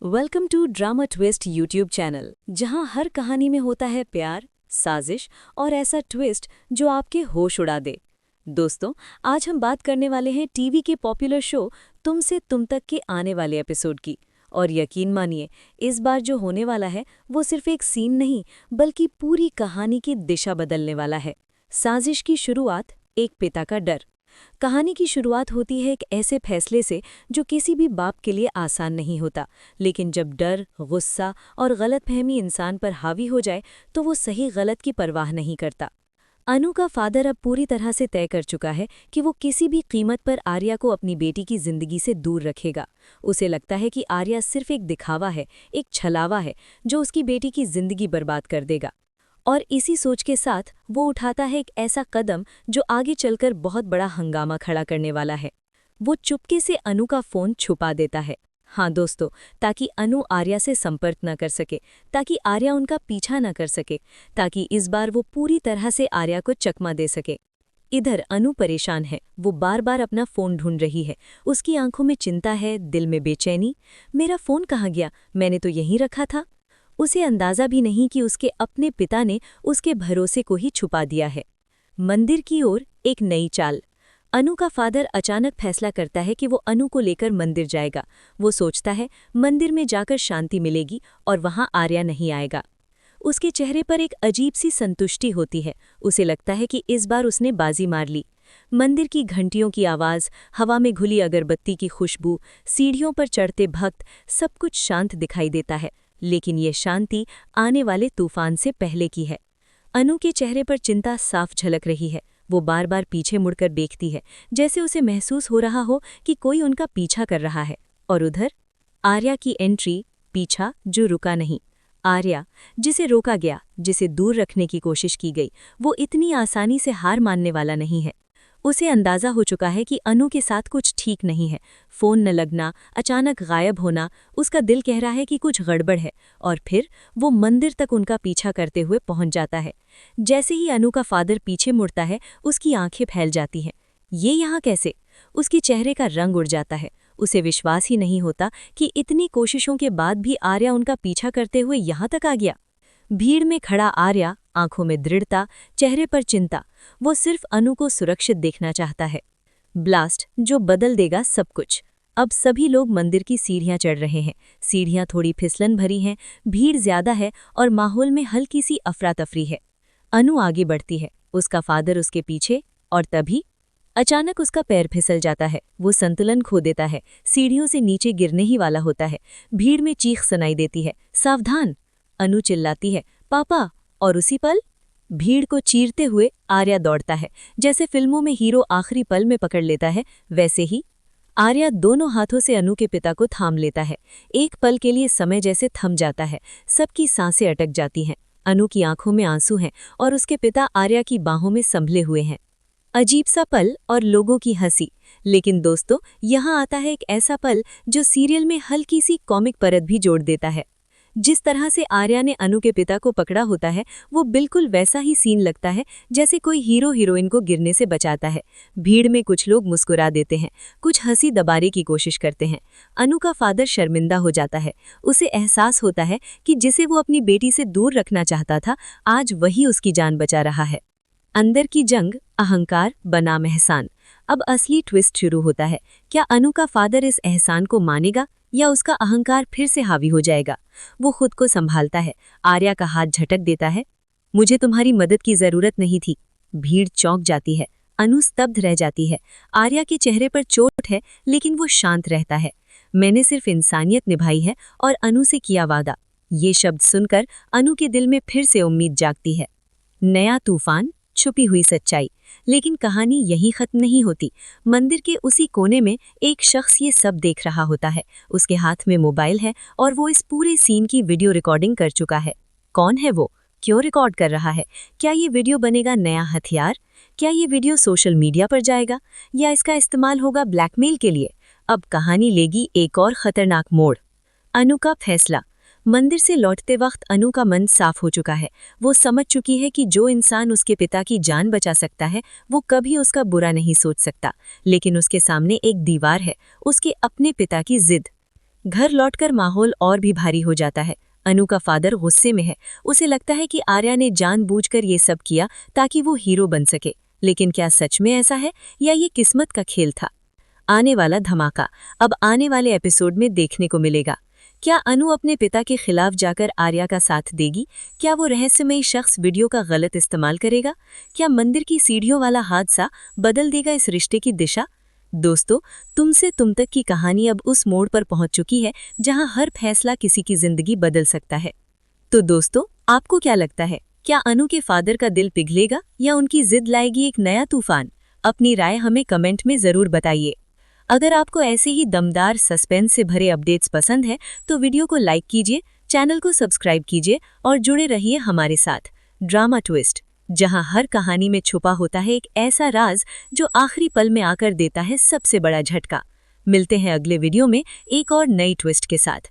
Welcome to drama twist YouTube channel, जहां हर कहानी में होता है प्यार, साजिश और ऐसा ट्विस्ट जो आपके होश उड़ा दे। दोस्तों, आज हम बात करने वाले हैं टीवी के पॉपुलर शो तुम से तुम तक के आने वाले एपिसोड की। और यकीन मानिए, इस बार जो होने वाला है वो सिर्फ एक सीन नहीं बल्कि पूरी कहानी की दिशा बदलने वाला है। साजिश की शुरुआत, एक पिता का डर। कहानी की शुरुआत होती है एक ऐसे फैसले से जो किसी भी बाप के लिए आसान नहीं होता, लेकिन जब डर, गुस्सा और गलतफहमी इंसान पर हावी हो जाए तो वो सही गलत की परवाह नहीं करता। अनु का फादर अब पूरी तरह से तय कर चुका है कि वो किसी भी कीमत पर आर्या को अपनी बेटी की जिंदगी से दूर रखेगा। उसे लगता है कि आर्या सिर्फ एक दिखावा है, एक छलावा है जो उसकी बेटी की जिंदगी बर्बाद कर देगा। और इसी सोच के साथ वो उठाता है एक ऐसा कदम जो आगे चलकर बहुत बड़ा हंगामा खड़ा करने वाला है। वो चुपके से अनु का फोन छुपा देता है। हाँ दोस्तों, ताकि अनु आर्या से संपर्क न कर सके, ताकि आर्या उनका पीछा न कर सके, ताकि इस बार वो पूरी तरह से आर्या को चकमा दे सके। इधर अनु परेशान है, वो बार बार अपना फोन ढूंढ रही है। उसकी आंखों में चिंता है, दिल में बेचैनी। मेरा फोन कहाँ गया? मैंने तो यहीं रखा था। उसे अंदाजा भी नहीं कि उसके अपने पिता ने उसके भरोसे को ही छुपा दिया है। मंदिर की ओर एक नई चाल। अनु का फादर अचानक फैसला करता है कि वो अनु को लेकर मंदिर जाएगा। वो सोचता है मंदिर में जाकर शांति मिलेगी और वहां आर्या नहीं आएगा। उसके चेहरे पर एक अजीब सी संतुष्टि होती है। उसे लगता है कि इस बार उसने बाजी मार ली। मंदिर की घंटियों की आवाज़, हवा में घुली अगरबत्ती की खुशबू, सीढ़ियों पर चढ़ते भक्त, सब कुछ शांत दिखाई देता है। लेकिन ये शांति आने वाले तूफान से पहले की है। अनु के चेहरे पर चिंता साफ झलक रही है। वो बार बार पीछे मुड़कर देखती है, जैसे उसे महसूस हो रहा हो कि कोई उनका पीछा कर रहा है। और उधर आर्या की एंट्री, पीछा जो रुका नहीं। आर्या, जिसे रोका गया, जिसे दूर रखने की कोशिश की गई, वो इतनी आसानी से हार मानने वाला नहीं है। उसे अंदाजा हो चुका है कि अनु के साथ कुछ ठीक नहीं है। फोन न लगना, अचानक गायब होना, उसका दिल कह रहा है कि कुछ गड़बड़ है। और फिर वो मंदिर तक उनका पीछा करते हुए पहुंच जाता है। जैसे ही अनु का फादर पीछे मुड़ता है, उसकी आंखें फैल जाती हैं। ये यहाँ कैसे? उसके चेहरे का रंग उड़ जाता है। उसे विश्वास ही नहीं होता कि इतनी कोशिशों के बाद भी आर्या उनका पीछा करते हुए यहाँ तक आ गया। भीड़ में खड़ा आर्या, आंखों में दृढ़ता, चेहरे पर चिंता। वो सिर्फ अनु को सुरक्षित देखना चाहता है। ब्लास्ट जो बदल देगा सब कुछ। अब सभी लोग मंदिर की सीढ़ियां चढ़ रहे हैं। सीढ़ियां थोड़ी फिसलन भरी हैं, भीड़ ज्यादा है और माहौल में हल्की सी अफरा तफरी है। अनु आगे बढ़ती है, उसका फादर उसके पीछे। और तभी अचानक उसका पैर फिसल जाता है। वो संतुलन खो देता है, सीढ़ियों से नीचे गिरने ही वाला होता है। भीड़ में चीख सुनाई देती है, सावधान! अनु चिल्लाती है, पापा! और उसी पल भीड़ को चीरते हुए आर्या दौड़ता है। जैसे फिल्मों में हीरो आखिरी पल में पकड़ लेता है, वैसे ही आर्या दोनों हाथों से अनु के पिता को थाम लेता है। एक पल के लिए समय जैसे थम जाता है, सबकी सांसें अटक जाती हैं। अनु की आंखों में आंसू हैं और उसके पिता आर्या की बाहों में संभले हुए हैं। अजीब सा पल और लोगों की हंसी। लेकिन दोस्तों, यहाँ आता है एक ऐसा पल जो सीरियल में हल्की सी कॉमिक परत भी जोड़ देता है। जिस तरह से आर्या ने अनु के पिता को पकड़ा होता है, वो बिल्कुल वैसा ही सीन लगता है जैसे कोई हीरो हीरोइन को गिरने से बचाता है। भीड़ में कुछ लोग मुस्कुरा देते हैं, कुछ हंसी दबाने की कोशिश करते हैं। अनु का फादर शर्मिंदा हो जाता है। उसे एहसास होता है कि जिसे वो अपनी बेटी से दूर रखना चाहता था, आज वही उसकी जान बचा रहा है। अंदर की जंग, अहंकार बनाम एहसान। अब असली ट्विस्ट शुरू होता है। क्या अनु का फादर इस एहसान को मानेगा या उसका अहंकार फिर से हावी हो जाएगा? वो खुद को संभालता है, आर्या का हाथ झटक देता है, मुझे तुम्हारी मदद की जरूरत नहीं थी। भीड़ चौंक जाती है, अनु स्तब्ध रह जाती है। आर्या के चेहरे पर चोट है, लेकिन वो शांत रहता है। मैंने सिर्फ इंसानियत निभाई है और अनु से किया वादा। ये शब्द सुनकर अनु के दिल में फिर से उम्मीद जागती है। नया तूफान, छुपी हुई सच्चाई। लेकिन कहानी यहीं खत्म नहीं होती। मंदिर के उसी कोने में एक शख्स ये सब देख रहा होता है। उसके हाथ में मोबाइल है और वो इस पूरे सीन की वीडियो रिकॉर्डिंग कर चुका है। कौन है वो? क्यों रिकॉर्ड कर रहा है? क्या ये वीडियो बनेगा नया हथियार? क्या ये वीडियो सोशल मीडिया पर जाएगा या इसका इस्तेमाल होगा ब्लैकमेल के लिए? अब कहानी लेगी एक और खतरनाक मोड़। अनु का फैसला। मंदिर से लौटते वक्त अनु का मन साफ हो चुका है। वो समझ चुकी है कि जो इंसान उसके पिता की जान बचा सकता है, वो कभी उसका बुरा नहीं सोच सकता। लेकिन उसके सामने एक दीवार है, उसके अपने पिता की जिद। घर लौटकर माहौल और भी भारी हो जाता है। अनु का फादर गुस्से में है। उसे लगता है कि आर्या ने जानबूझकर ये सब किया ताकि वो हीरो बन सके। लेकिन क्या सच में ऐसा है या ये किस्मत का खेल था? आने वाला धमाका अब आने वाले एपिसोड में देखने को मिलेगा। क्या अनु अपने पिता के खिलाफ जाकर आर्या का साथ देगी? क्या वो रहस्यमयी शख्स वीडियो का गलत इस्तेमाल करेगा? क्या मंदिर की सीढ़ियों वाला हादसा बदल देगा इस रिश्ते की दिशा? दोस्तों, तुमसे तुम तक की कहानी अब उस मोड़ पर पहुंच चुकी है जहां हर फैसला किसी की जिंदगी बदल सकता है। तो दोस्तों, आपको क्या लगता है? क्या अनु के फादर का दिल पिघलेगा या उनकी जिद लाएगी एक नया तूफान? अपनी राय हमें कमेंट में जरूर बताइए। अगर आपको ऐसे ही दमदार सस्पेंस से भरे अपडेट्स पसंद है तो वीडियो को लाइक कीजिए, चैनल को सब्सक्राइब कीजिए और जुड़े रहिए हमारे साथ। ड्रामा ट्विस्ट, जहां हर कहानी में छुपा होता है एक ऐसा राज जो आखिरी पल में आकर देता है सबसे बड़ा झटका। मिलते हैं अगले वीडियो में एक और नई ट्विस्ट के साथ।